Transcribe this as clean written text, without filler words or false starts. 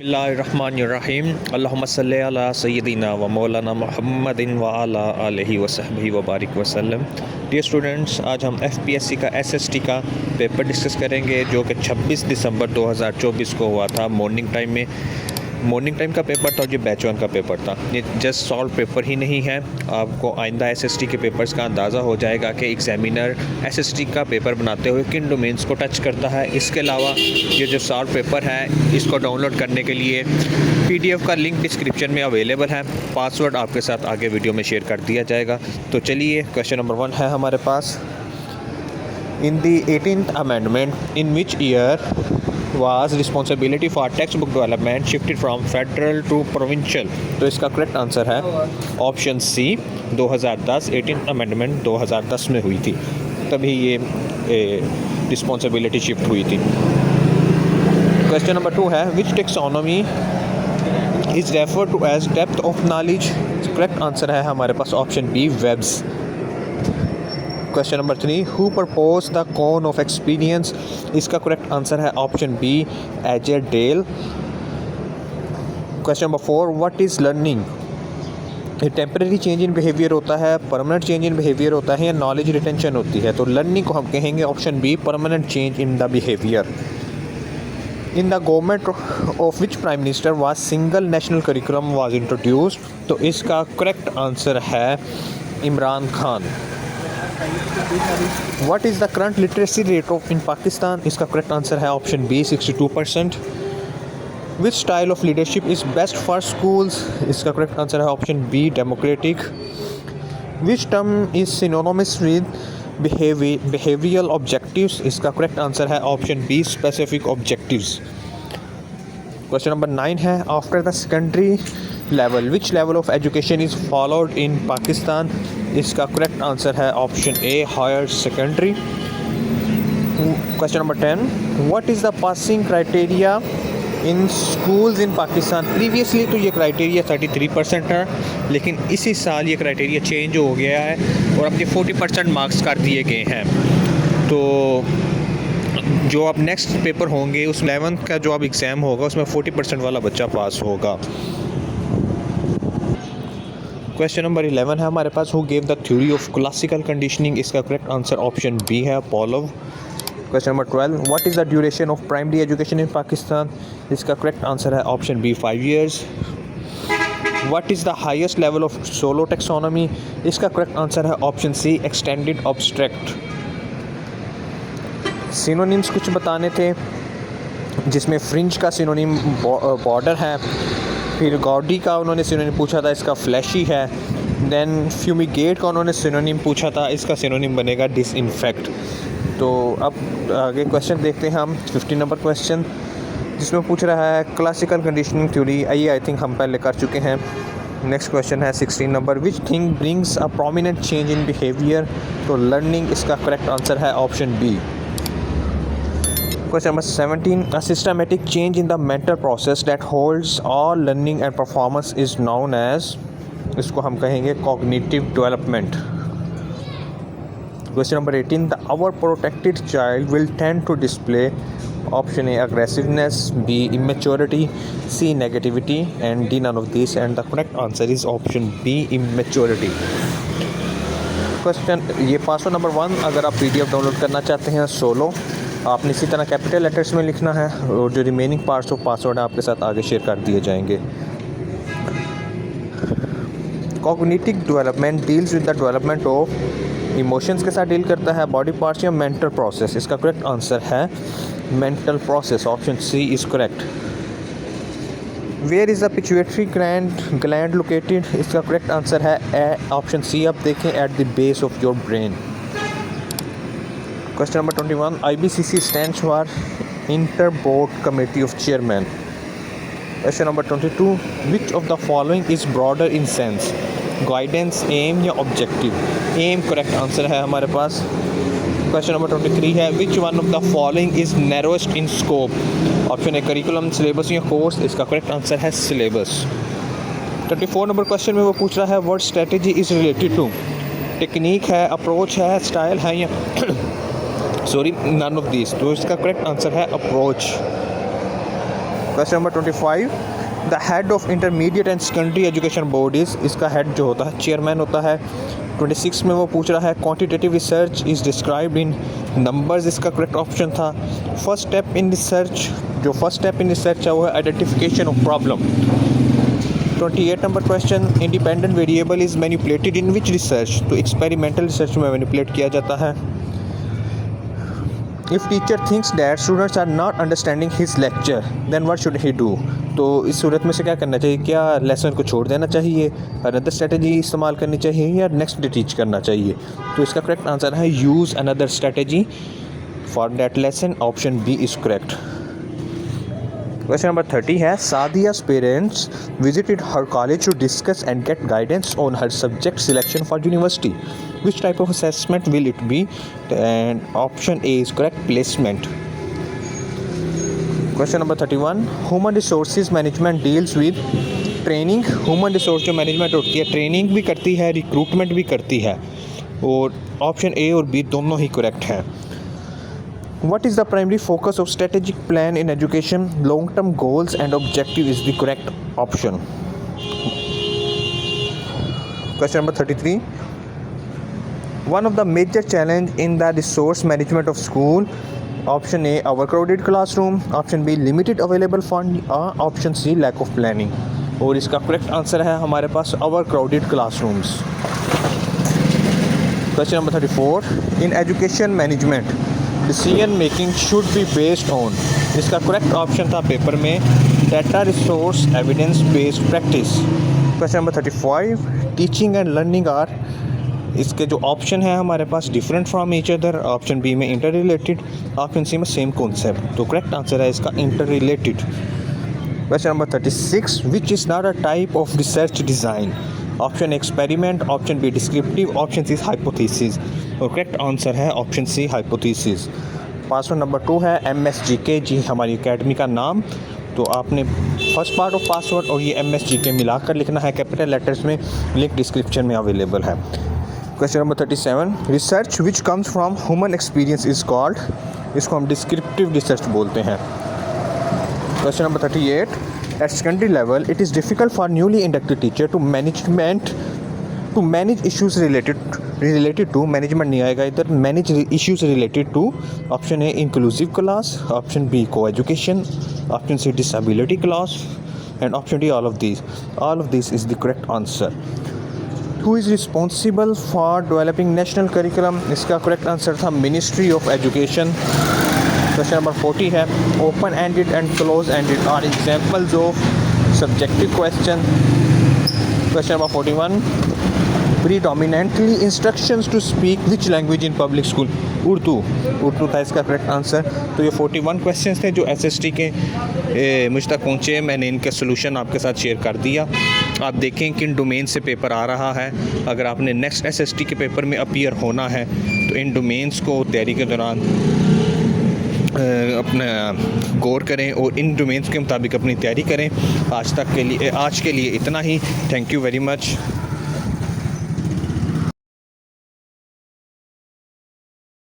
बिस्मिल्लाहिर्रहमानिर्रहीम अल्लाहुम्मा सल्लि अला सय्यदिना व मौलाना मुहम्मदिन व अला आलिहि व सहबिहि व बारिक वसल्लम। डियर स्टूडेंट्स, आज हम एफपीएससी का एसएसटी का पेपर डिस्कस करेंगे जो कि 26 दिसंबर 2024 को हुआ था। मॉर्निंग टाइम का पेपर था और ये बैच 1 का पेपर था। ये जस्ट सॉल्व पेपर ही नहीं है, आपको आइंदा एसएसटी के पेपर्स का अंदाज़ा हो जाएगा कि एग्जामिनर एसएसटी का पेपर बनाते हुए किन डोमेन्स को टच करता है। इसके अलावा ये जो सॉल्व पेपर है इसको डाउनलोड करने के लिए पीडीएफ का लिंक डिस्क्रिप्शन में अवेलेबल है। पासवर्ड आपके साथ आगे वीडियो में शेयर कर दिया जाएगा। तो चलिए, क्वेश्चन नंबर 1 है हमारे पास। In the 18th amendment in which year was responsibility for textbook development shifted from federal to provincial? तो इसका करेक्ट आंसर है ऑप्शन सी 2010। 18th अमेंडमेंट 2010 में हुई थी, तभी ये रिस्पॉन्सिबिलिटी शिफ्ट हुई थी। क्वेश्चन नंबर 2 है which taxonomy is refer to as depth of knowledge? Correct answer है हमारे पास option B webs. Question number 3 who propose the cone of experience? इसका करेक्ट आंसर है ऑप्शन बी एजे Dale. Question number 4 what is learning? ये temporary change in behaviour होता है, permanent change in behaviour होता है या नॉलेज रिटेंशन होती है? तो लर्निंग को हम कहेंगे option be permanent change in the behaviour. In the government of which prime minister was single national curriculum was introduced? तो इसका करेक्ट आंसर है Imran Khan. What is the current literacy rate of in Pakistan? इसका correct answer है option B 62%। Which style of leadership is best for schools? इसका correct answer है option B democratic. Which term is synonymous with behavioral objectives? इसका correct answer है option B specific objectives। Question number 9 है after the secondary level which level of education is followed in Pakistan? इसका correct answer है option A higher secondary. Question number 10 what is the passing criteria in schools in Pakistan? Previously तो ये criteria 33% है, लेकिन इसी साल ये क्राइटेरिया चेंज हो गया है और अब ये 40% मार्क्स कर दिए गए हैं। तो जो अब नेक्स्ट पेपर होंगे उस 11th का जो अब एग्ज़ाम होगा उसमें 40% वाला बच्चा पास होगा। क्वेश्चन नंबर 11 है हमारे पास who gave the theory of classical conditioning? इसका करेक्ट आंसर ऑप्शन बी है Pavlov. Question number 12 what is the duration of primary education in Pakistan? इसका करेक्ट आंसर है option B 5 years। What is the highest level of SOLO taxonomy? इसका correct answer है option C extended abstract. Synonyms कुछ बताने थे, जिसमें fringe का synonym border है, फिर गॉडी का उन्होंने सिनोनिम पूछा था, इसका फ्लैशी है। देन फ्यूमिगेट का उन्होंने सिनोनिम पूछा था, इसका सिनोनिम बनेगा डिसइंफेक्ट। तो अब आगे क्वेश्चन देखते हैं हम 15 नंबर क्वेश्चन, जिसमें पूछ रहा है क्लासिकल कंडीशनिंग थ्योरी। आइए, आई थिंक हम पहले कर चुके हैं। नेक्स्ट क्वेश्चन है 16 number which thing brings a prominent change in behaviour? तो लर्निंग इसका करेक्ट आंसर है option B. Question number 17 a systematic change in the mental process that holds all learning and performance is known as? इसको हम कहेंगे cognitive development। Question number 18 the overprotected child will tend to display option A aggressiveness, B immaturity, C negativity and D none of these, and the correct answer is option B immaturity। Question ये password number 1 अगर आप PDF download करना चाहते हैं solo, आपने इसी तरह capital letters में लिखना है और जो रिमेनिंग पार्ट्स ऑफ पासवर्ड आपके साथ आगे शेयर कर दिए जाएंगे। Cognitive development deals with the development of emotions के साथ डील करता है, बॉडी पार्ट्स या मेंटल प्रोसेस? इसका करेक्ट आंसर है mental process, option C is correct. Where is the pituitary gland located? इसका करेक्ट आंसर है ऑप्शन सी। आप देखें at the base of your brain. Question number 21 IBCC stands for Inter-Board Committee of Chairmen। Question number 22 which of the following is broader in sense? Guidance, aim या objective? Aim correct answer है हमारे पास। Question number 23 है which one of the following is narrowest in scope? Option A curriculum, syllabus या course? इसका correct answer है syllabus। 24 number question में वो पूछ रहा है what strategy is related to? Technique है, अप्रोच है, स्टाइल है या सॉरी नन ऑफ दिस? तो इसका करेक्ट आंसर है approach. Question number 25, the head of intermediate and secondary education board is, इसका हेड जो होता है चेयरमैन होता है। 26 में वो पूछ रहा है quantitative research is described in numbers, इसका करेक्ट ऑप्शन था। फर्स्ट स्टेप इन रिसर्च, जो फर्स्ट स्टेप इन रिसर्च है वो है identification of problem. 28 number question, independent variable is manipulated in which research, तो एक्सपेरिमेंटल रिसर्च में मैनिपुलेट किया जाता है। If teacher thinks that students are not understanding his lecture then what should he do, तो इस सूरत में से क्या करना चाहिए, क्या लेसन को छोड़ देना चाहिए, अनदर स्ट्रेटजी इस्तेमाल करनी चाहिए या नेक्स्ट डे टीच करना चाहिए, तो इसका करेक्ट आंसर है use another strategy for that lesson, option B is correct. Question number 30 है सादिया's parents visited her college to discuss and get guidance on her subject selection for university. Which type of assessment will it be? And option A is correct, placement. Question number 31, human resources management deals with training. Human resource जो management होती है training भी करती है, recruitment भी करती है, और ऑप्शन ए और बी दोनों ही करेक्ट हैं। What is the primary focus of strategic plan in education? Long-term goals and objective is the correct option. Question number 33. One of the major challenge in the resource management of school. Option A, overcrowded classroom. Option B, limited available fund. Option C, lack of planning. और इसका correct answer है हमारे पास overcrowded classrooms. Question number 34. In education management, decision making should be based on, इसका correct option था paper में data resource evidence based practice. Question number 35, teaching and learning are, इसके जो ऑप्शन है हमारे पास different from each other, option B में inter related, option C में सेम कॉन्सेप्ट, तो करेक्ट आंसर है इसका inter related. Question number 36, which is not a type of research design, option experiment, option B descriptive, option C hypothesis, और correct answer है option C hypothesis. Password number 2 है MSGK जी हमारी academy का नाम, तो आपने फर्स्ट पार्ट ऑफ पासवर्ड और ये MSGK मिलाकर लिखना है कैपिटल लेटर्स में, लिंक डिस्क्रिप्शन में अवेलेबल है। Question number 37, research which comes from human experience is called, इसको हम डिस्क्रिप्टिव रिसर्च बोलते हैं। Question number 38, at secondary level it is difficult for newly inducted teacher to manage issues related to, management नहीं आएगा इधर, manage issues related to, option A inclusive class, option B co education, option C disability class, and option D all of this is the correct answer. Who is responsible for developing national curriculum, इसका correct answer था ministry of education. Question number 40 है open ended and close ended are examples of subjective question. Question number 41, predominantly instructions to speak which language in public school, Urdu था इसका correct answer. तो ये 41 questions थे जो SST के मुझ तक पहुँचे, मैंने इनका सोल्यूशन आपके साथ शेयर कर दिया। आप देखें किन डोमेन से पेपर आ रहा है, अगर आपने नेक्स्ट SST के पेपर में अपीयर होना है तो इन डोमेन्स को तैयारी के दौरान अपना गौर करें और इन डोमेन्स के मुताबिक अपनी तैयारी करें। आज के लिए इतना ही। Thank you very much.